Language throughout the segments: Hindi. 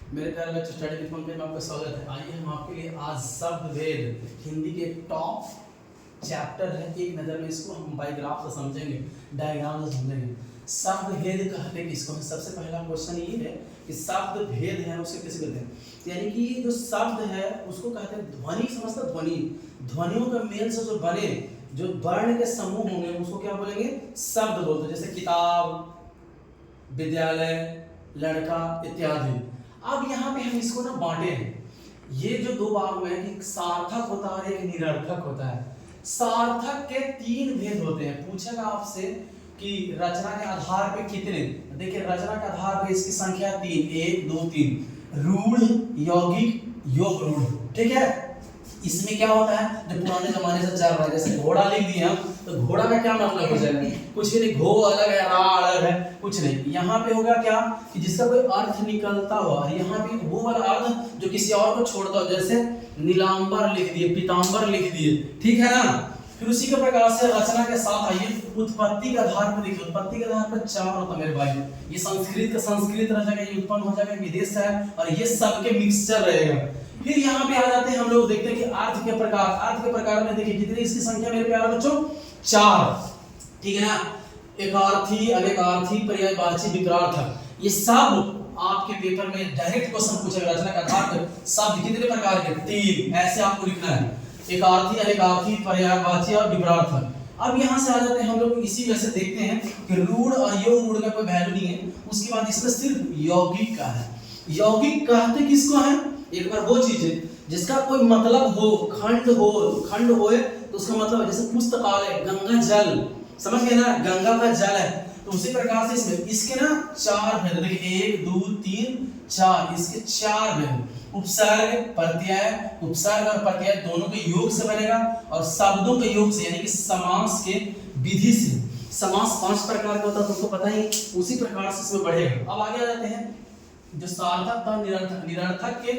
मेरे प्यारे बच्चों, स्टडी विद पंकज में आपका स्वागत है। आइए हम आपके लिए आज शब्द भेद हिंदी के टॉप चैप्टर है, एक नज़र में इसको हम बायोग्राफ से समझेंगे, डायग्राम से समझेंगे। शब्द भेद कहते किसको है? सबसे पहला क्वेश्चन ये है कि शब्द भेद है उसे किसे कहते हैं? यानी कि जो शब्द है उसको कहते हैं ध्वनि। समझते? ध्वनि, ध्वनियों का मेल से जो बने जो वर्ण के समूह होंगे उसको क्या बोलेंगे? शब्द बोलते हैं। जैसे किताब, विद्यालय, लड़का इत्यादि। अब यहाँ पे हम इसको ना बांटे हैं, ये जो दो भाग में है कि सार्थक होता है और एक निरर्थक होता है। सार्थक के तीन भेद होते हैं। पूछेगा आपसे कि रचना के आधार पे कितने? देखिए, रचना के आधार पे इसकी संख्या 3, 1 2 3। रूढ़, यौगिक, योग रूढ़। ठीक है, इसमें क्या होता है जो पुराने जमाने से चल रहा है, जैसे घोड़ा लिख दिए हम तो घोड़ा का क्या मतलब हो जाएगा? कुछ भी नहीं, घो अलग है, रा अलग है, कुछ नहीं। यहाँ पे होगा क्या कि जिसका कोई अर्थ निकलता हो, और यहाँ पे वो वाला अर्थ जो किसी और को छोड़ता हो, जैसे नीलांबर लिख दिए, पीतांबर लिख दिए। ठीक है ना? फिर उसी के प्रकार से रचना के साथ आइए उत्पत्ति के आधार पर। देखिए, उत्पत्ति के आधार पर 4 होता है मेरे भाई। ये संस्कृत रह जाएगा, ये उत्पन्न हो जाएगा, विदेश है, और ये सबके मिक्सचर रहेगा। फिर यहाँ पे आ जाते हैं हम लोग, देखते हैं कि अर्थ के प्रकार। अर्थ के प्रकार में देखिए कितनी इसकी संख्या मेरे प्यारे बच्चों? 4। ठीक है ना? एकार्थी, अनेकार्थी, पर्यायवाची, विकरार्थक। ये सब आपके पेपर में डायरेक्ट क्वेश्चन पूछेगा। रचना का आधार पर शब्द कितने प्रकार के? 3। ऐसे आपको लिखना है, एकार्थी, अनेकार्थी, पर्यायवाची और विकरार्थक। अब यहाँ से आ जाते हैं हम लोग, इसी वजह से देखते हैं कि रूढ़ और योग रूढ़ का कोई वैल्यू नहीं है। उसके बाद इसमें सिर्फ यौगिक का है। यौगिक कहते किसको है? एक बार वो चीज है जिसका कोई मतलब हो, खंड होए तो उसका मतलब है, जैसे पुस्तकालय, गंगा जल, समझ गए ना? गंगा का जल है, तो उसी प्रकार से इसमें इसके ना 4 भेद। देखिए 1 2 3 4, इसके 4 भेद। उपसर्ग, प्रत्यय, उपसर्ग और प्रत्यय दोनों के योग से बनेगा, और शब्दों के योग से, यानी कि समास के विधि से। समास 5 प्रकार का होता है, तुमको पता ही, उसी प्रकार से इसमें बढ़ेगा। अब आगे आ जाते हैं जो सार्थक था निरर्थक। निरर्थक के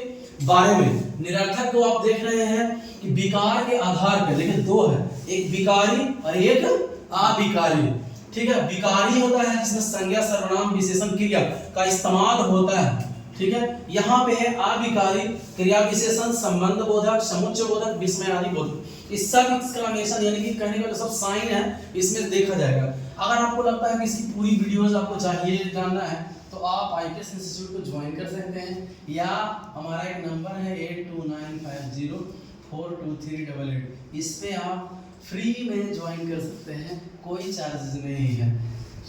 बारे में, निरर्थक को आप देख रहे हैं कि विकार के आधार पर, लेकिन 2 है, एक विकारी और एक अविकारी। ठीक है, विकारी होता है जिसमें संज्ञा, सर्वनाम, विशेषण, क्रिया का इस्तेमाल होता है। ठीक है, यहाँ पे है अविकारी, क्रिया विशेषण, संबंध बोधक, समुच्चय बोधक, विस्मय आदि बोधक। इस सब एक्सक्लेमेशन यानी कि कहने का सब साइन है, इसमें देखा जाएगा। अगर आपको लगता है कि इसकी पूरी वीडियोस आपको चाहिए जानना है तो आप आईटीएस इंस्टीट्यूट को ज्वाइन कर सकते हैं, या हमारा एक नंबर है 8295042388। इस पे आप फ्री में ज्वाइन कर सकते हैं, कोई चार्जेस नहीं है।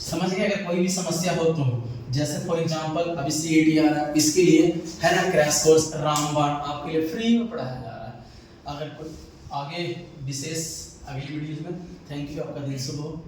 समझ गए? अगर कोई भी समस्या हो तो, जैसे फॉर एग्जांपल अभी सीईटी आ रहा है, इसके लिए है ना क्रैश कोर्स रामबाण आपके लिए फ्री में पढ़ाया जा रहा है। अगर कोई आगे विशेष अगली वीडियो में, थैंक यू, आपका दिन शुभ हो।